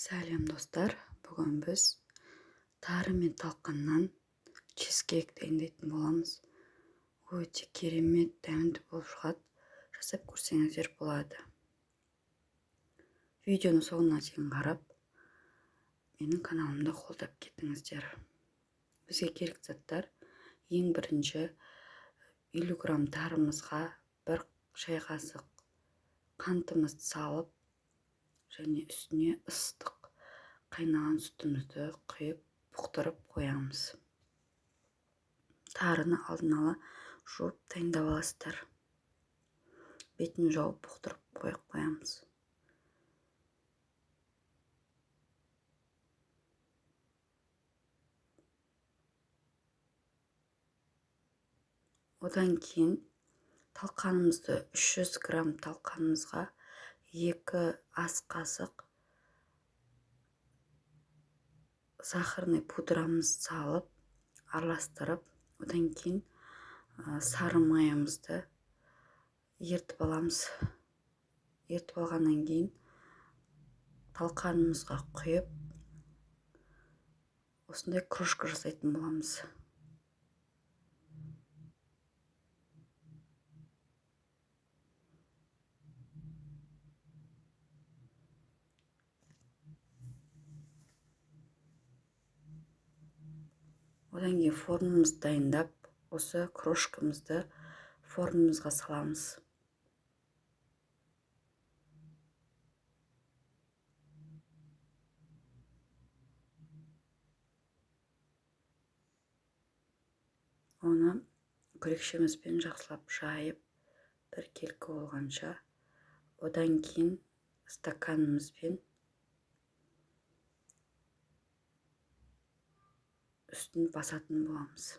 Сәлем достар, бүгін біз тары мен талқаннан чизкейк дайындайтын боламыз. Өте керемет дәмді болып шығады. Жасап көрсеңіздер болады. Видеоны соңына дейін қарап, менің каналымды қолдап кетіңіздер. Бізге керекті заттар: ең бірінші 50 грамм тарымызға 1 шай қасық қантымызды салып, және үстіне ыстық қайнаған сүтімізді құйып бұқтырып қоямыз. Тарыны алдын ала жуып дайындап аласыздар. Бетін жауып бұқтырып қоямыз. Одан кейін талқанымызды 300 грамм талқанымызға 2 ас қасық сахарный пудрамызды салып араластырып, одан кейін сары майымызды ертіп аламыз. Ертіп алғаннан кейін талқанымызға құйып, осындай кружка жасайтын боламыз. Одан кейін формамызды дайындап, осы кружкамызды формамызға саламыз. Оны күрекшемізбен жақсылап жайып, бір келкі болғанша, одан кейін стаканымызбен үстін басатын боламыз.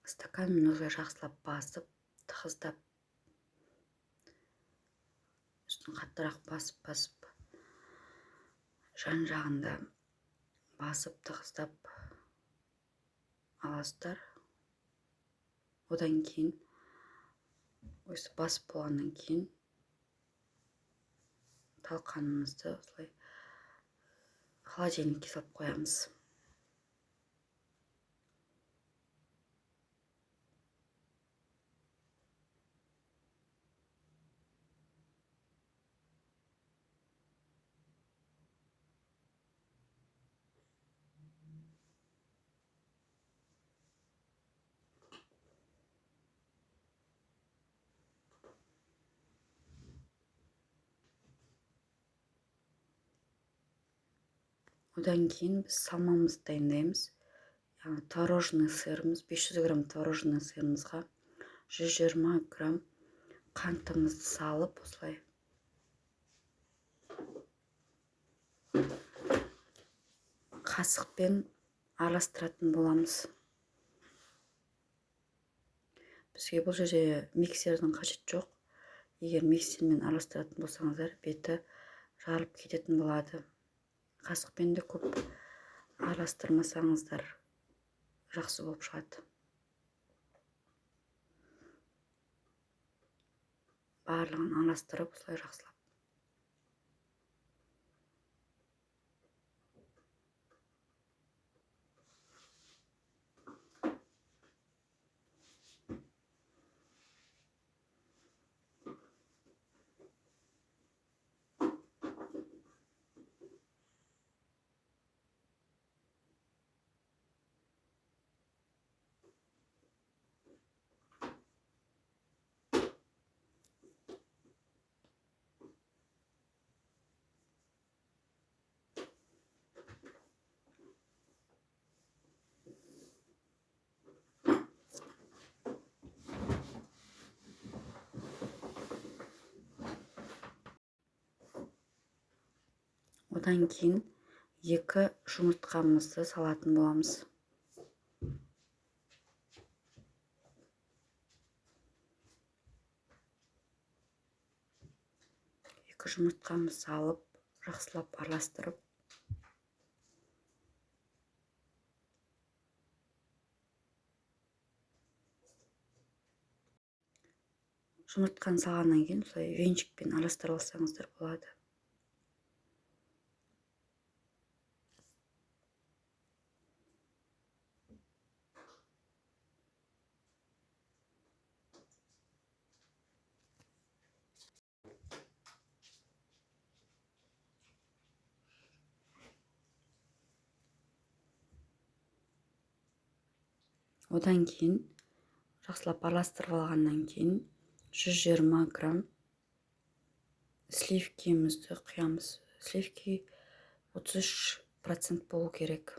Стаканмен осылай жақсылап басып, тығыздап, үстін қаттырақ басып, жан-жағында басып, тығыздап аласыздар. Одан кейін, осы басып болғаннан кейін, талқанымызды осылай холодильникке салып қоямыз. Одан кейін біз салмамызды дайындаймыз. Творожный сырымыз, 500 грамм творожный сырымызға 120 грамм қантымызды салып, осылай қасықпен араластыратын боламыз. Бізге бұл жерде миксердің қажет жоқ. Егер миксермен араластыратын болсаңыздар, беті жарылып кететін болады. Қасықпен де көп араластырмасаңыздар жақсы болып шығады. Барлығын араластырып, осылай жақсылап. Одан кейін 2 жұмыртқамызды салатын боламыз. екі жұмыртқамызды салып, жақсылап араластырып, жұмыртқаны салғаннан кейін осылай венчикпен араластырып алсаңыздар болады. Одан кейін жақсылап араластырып алғаннан кейін 120 грамм сливкимізді құямыз. Сливки 33% болу керек.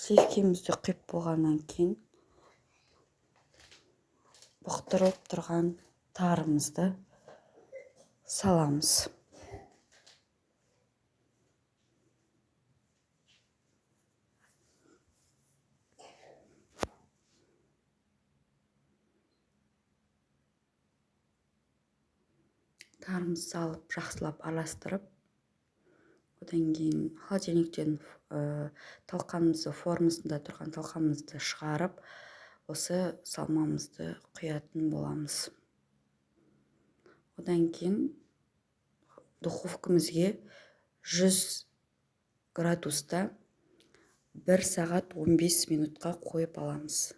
Сливкимізді құйып болғаннан кейін бұқтырылып тұрған тарымызды саламыз. Тарымызды салып, жақсылап араластырып, одан кейін холодильниктен талқанымызды, формасында тұрған талқанымызды шығарып, осы салмамызды құятын боламыз. Одан кейін духовкамызге 100 градуста 1 сағат 15 минутқа қойып аламыз.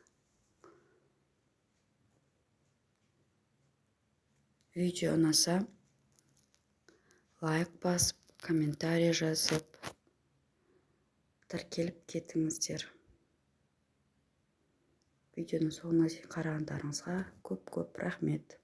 Видео ұнаса, лайк басып, комментарий жазып, тіркеліп кетіңіздер. Видеоның соңына дейін қарағандарыңызға көп-көп рахмет.